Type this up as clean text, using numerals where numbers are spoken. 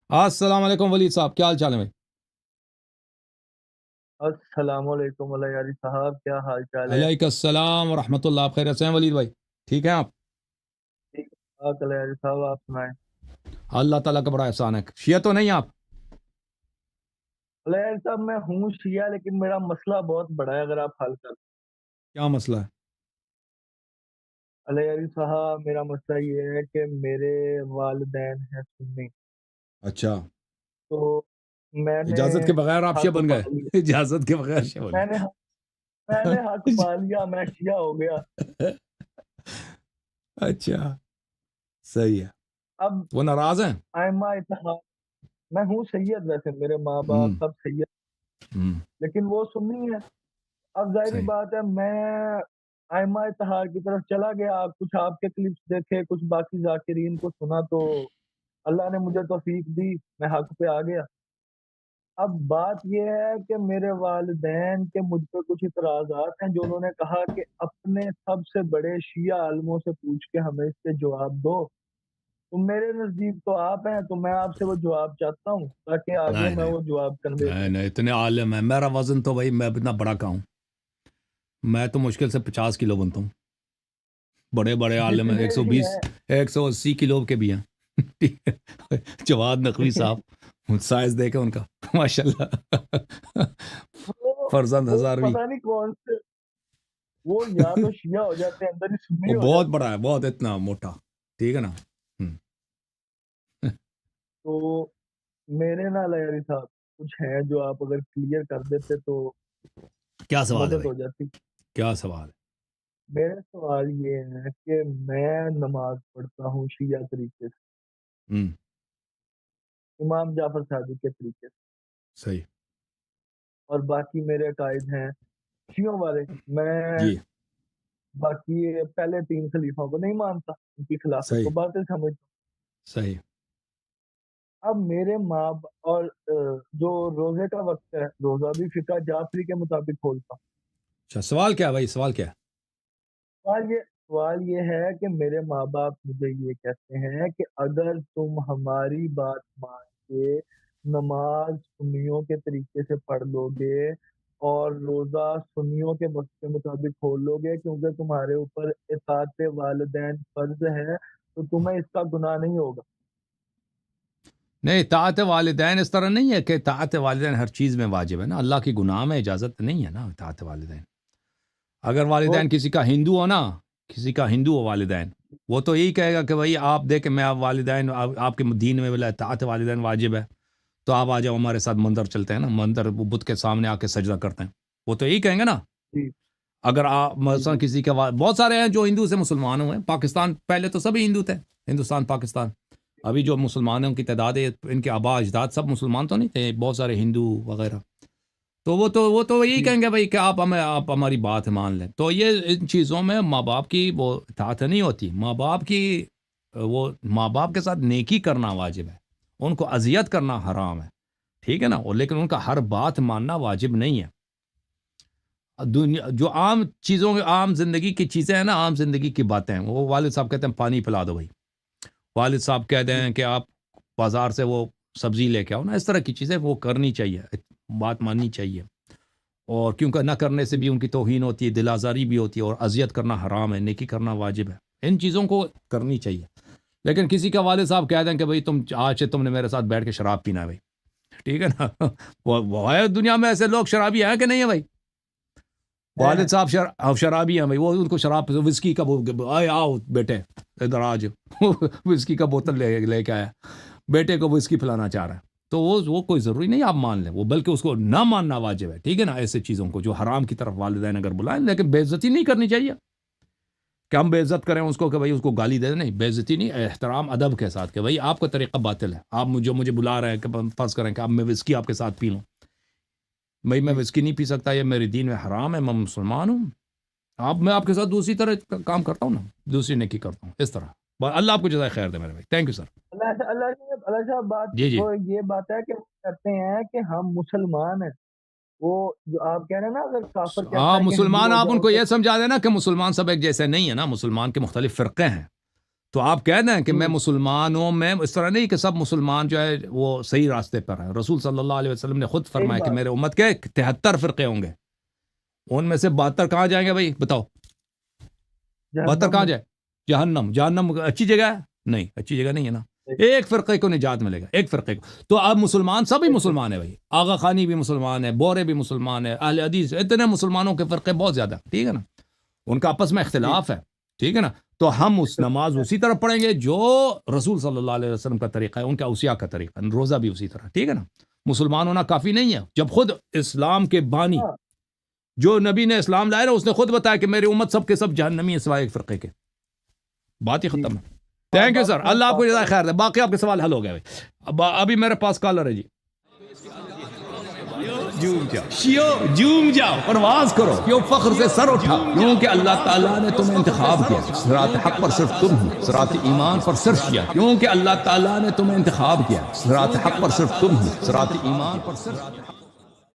السلام علیکم ولید صاحب، کیا حال چال ہے بھائی؟ السلام علیکم علیہ یاری صاحب، کیا حال چال ہے؟ علیکم السلام ورحمۃ اللہ، آپ خیریت سے ہیں ولید بھائی؟ ٹھیک ہیں آپ؟ ٹھیک ٹھاک علیہ یاری صاحب، آپ سنائیں۔ اللہ تعالیٰ کا بڑا احسان ہے، شیعہ تو نہیں آپ؟ علیہ یاری صاحب میں ہوں شیعہ، لیکن میرا مسئلہ بہت بڑا ہے، اگر آپ حل کر دیں۔ کیا مسئلہ ہے؟ علیہ یاری صاحب میرا مسئلہ یہ ہے کہ میرے والدین ہیں سنی، اچھا، تو میں نے اجازت کے بغیر آپ شیعہ حق بن پا گئے؟ لیا، اجازت کے بغیر شیعہ بن میں نے میں نے حق پا لیا، میں شیعہ ہو گیا۔ گئے؟ اچھا، صحیح ہے۔ اب وہ ناراض ہیں؟ ائمہ اتحاد، میں ہوں سید، ویسے میرے ماں باپ ہم، سب سید، ہم، لیکن وہ سنی ہے۔ اب ظاہری صحیح، بات ہے، میں ائمہ اتحاد کی طرف چلا گیا، کچھ آپ کے کلپس دیکھے، کچھ باقی ذاکرین کو سنا، تو اللہ نے مجھے توفیق دی، میں حق پہ آ گیا۔ اب بات یہ ہے کہ میرے والدین کے مجھ پہ کچھ اعتراضات ہیں، جو انہوں نے کہا کہ اپنے سب سے بڑے شیعہ عالموں سے پوچھ کے ہمیں اس کے جواب دو۔ تو میرے نزدیک تو آپ ہیں، تو میں آپ سے وہ جواب چاہتا ہوں تاکہ آگے نہیں میں نہیں وہ جواب کنوے نہیں کروں۔ نہیں، اتنے عالم ہے، میرا وزن تو بھائی میں اتنا بڑا کا ہوں، میں تو مشکل سے 50 کلو بنتا ہوں، بڑے بڑے عالم ہیں، جتنے بھی 120 ہیں 180 کلو کے بھی ہیں۔ ٹھیک ہے؟ جواد نقوی صاحب، سائز دیکھیں ان کا، ماشاء اللہ، وہ فرزند وہ ہزاروی، پتہ نہیں کون سے، وہ یا تو شیعہ ہو جاتے ہیں، اندر ہی وہ سنی ہو بہت جاتے ہیں۔ بڑا ہے، بہت اتنا موٹا، ٹھیک ہے نا؟ تو میرے نا لیری صاحب کچھ ہیں جو آپ اگر کلیئر کر دیتے تو کیا سوال ہے مدد بھائی؟ ہو جاتی۔ کیا سوال میرا سوال یہ ہے کہ میں نماز پڑھتا ہوں شیعہ طریقے سے، ہے؟ امام جعفر صادق کے طریقے سے، صحیح، اور باقی میرے عقائد ہیں شیعوں والے۔ میں جی، باقی پہلے 3 خلیفوں کو نہیں مانتا، ان کی خلافت صحیح، کو باطل سمجھتا صحیح، ہوں۔ اب میرے ماں اور جو روزے کا وقت ہے، روزہ بھی فقہ جعفری کے مطابق کھولتا ہوں۔ اچھا، سوال کیا ہے بھائی؟ سوال کیا ہے؟ سوال یہ ہے کہ میرے ماں باپ مجھے یہ کہتے ہیں کہ اگر تم ہماری بات مان کے نماز سنیوں کے طریقے سے پڑھ لو گے اور روزہ سنیوں کے وقت کے مطابق کھول لو گے، کیونکہ تمہارے اوپر اطاعت والدین فرض ہے، تو تمہیں اس کا گناہ نہیں ہوگا۔ نہیں، اطاعت والدین اس طرح نہیں ہے کہ اطاعت والدین ہر چیز میں واجب ہے نا، اللہ کی گناہ میں اجازت نہیں ہے نا اطاعت والدین۔ اگر وہ والدین کسی کا ہندو ہو نا، کسی کا ہندو ہو والدین، وہ تو یہی کہے گا کہ بھائی آپ دیکھیں، میں آپ والدین آپ کے دین میں بولا اطاعت والدین واجب ہے، تو آپ آ جاؤ ہمارے ساتھ مندر چلتے ہیں نا، مندر بت کے سامنے آ کے سجدہ کرتے ہیں، وہ تو یہی کہیں گے نا۔ جی اگر آپ جی مثلا جی کسی کے بہت سارے ہیں جو ہندو سے مسلمان ہوئے ہیں، پاکستان پہلے تو سبھی ہندو تھے، ہندوستان پاکستان، ابھی جو مسلمانوں کی تعداد ہے ان کے آبا اجداد سب مسلمان تو نہیں تھے، بہت سارے ہندو وغیرہ، تو وہ تو یہی جی کہیں گے بھائی کہ آپ ہماری بات مان لیں، تو یہ ان چیزوں میں ماں باپ کی وہ اطاعت نہیں ہوتی، ماں باپ کی وہ ماں باپ کے ساتھ نیکی کرنا واجب ہے، ان کو اذیت کرنا حرام ہے، ٹھیک ہے نا، لیکن ان کا ہر بات ماننا واجب نہیں ہے۔ دنیا جو عام چیزوں عام زندگی کی چیزیں ہیں نا، عام زندگی کی باتیں ہیں، وہ والد صاحب کہتے ہیں پانی پلا دو بھائی، والد صاحب کہتے جی ہیں کہ آپ بازار سے وہ سبزی لے کے آؤ نا، اس طرح کی چیزیں وہ کرنی چاہیے، بات ماننی چاہیے، اور کیونکہ نہ کرنے سے جی بھی ان کی توہین ہوتی ہے، دل آزاری بھی ہوتی ہے، اور اذیت کرنا حرام ہے، نیکی کرنا واجب ہے، ان چیزوں کو کرنی چاہیے۔ لیکن کسی کا والد صاحب کہہ دیں کہ بھائی تم آج سے تم نے میرے ساتھ بیٹھ کے شراب پینا ہے بھائی، ٹھیک ہے نا، وہ ہے دنیا میں ایسے لوگ شرابی ہیں کہ نہیں ہے بھائی؟ والد ہے صاحب شرابی ہیں بھائی، وہ ان کو شراب وسکی کا آئے آؤ بیٹے ادھر آج وسکی کا بوتل لے کے آیا، بیٹے کو وسکی پلانا چاہ رہا ہے، تو وہ کوئی ضروری نہیں آپ مان لیں، وہ بلکہ اس کو نہ ماننا واجب ہے، ٹھیک ہے نا، ایسے چیزوں کو جو حرام کی طرف والدین اگر بلائیں، لیکن بے عزتی نہیں کرنی چاہیے کہ ہم بے عزت کریں اس کو کہ بھائی اس کو گالی دے دیں، نہیں، بے عزتی نہیں، احترام ادب کے ساتھ کہ بھائی آپ کا طریقہ باطل ہے، آپ مجھے بلا رہے ہیں کہ فرض کریں کہ اب میں وسکی آپ کے ساتھ پی لوں، بھائی میں جی وسکی نہیں پی سکتا، یہ میرے دین میں حرام ہے، میں مسلمان ہوں، میں آپ کے ساتھ دوسری طرح کام کرتا ہوں نا، دوسری نیکی کرتا ہوں، اس طرح اللہ آپ کو جزائے خیر دے میرے بھائی، تھینک یو سر۔ اللہ صاحب بات جی جی، وہ یہ بات ہے کہ وہ کہتے ہیں کہ ہم مسلمان ہیں، وہ جو آپ کہہ رہے ہیں نا، اگر کافر کہتا ہاں ہے کہ ہندو مسلمان، ہو آپ ان جاؤ کو تو یہ سمجھا دینا کہ مسلمان سب ایک جیسے نہیں ہے نا، مسلمان کے مختلف فرقے ہیں، تو آپ کہہ دیں کہ میں مسلمان ہوں، میں اس طرح نہیں کہ سب مسلمان جو ہے وہ صحیح راستے پر ہیں. رسول صلی اللہ علیہ وسلم نے خود فرمایا کہ میرے امت کے 73 فرقے ہوں گے، ان میں سے 72 کہاں جائیں گے بھائی بتاؤ؟ 72 کہاں جائے؟ جہنم. جہنم اچھی جگہ ہے؟ نہیں، اچھی جگہ نہیں ہے نا. ایک فرقے کو نجات ملے گا، ایک فرقے کو. تو اب مسلمان سبھی مسلمان ہیں بھائی، آغا خانی بھی مسلمان ہے، بورے بھی مسلمان ہے، اہل حدیث، اتنے مسلمانوں کے فرقے بہت زیادہ، ٹھیک ہے نا. ان کا آپس میں اختلاف ہے، ٹھیک ہے نا. تو ہم اس نماز اسی طرح پڑھیں گے جو رسول صلی اللہ علیہ وسلم کا طریقہ ہے، ان کا اوصیاء کا طریقہ، روزہ بھی اسی طرح، ٹھیک ہے نا. مسلمان ہونا کافی نہیں ہے. جب خود اسلام کے بانی جو نبی نے اسلام لائے نا، اس نے خود بتایا کہ میری امت سب کے سب جہنمی ہے سوائے ایک فرقے کے. بات ہی ختم ہے. تھینک یو سر، اللہ آپ کو جزائے خیر دے. باقی آپ کے سوال حل ہو گئے. ابھی میرے پاس کالر ہے جی. جھوم جاؤ، پرواز کرو، کیوں فخر سے سر اٹھا، کیونکہ اللہ تعالیٰ نے تمہیں انتخاب کیا. صراط حق پر صرف تم ہو، صراط ایمان پر صرف کیا، کیونکہ اللہ تعالیٰ نے تمہیں انتخاب کیا. صراط حق پر صرف تم ہو، صراط ایمان پر صرف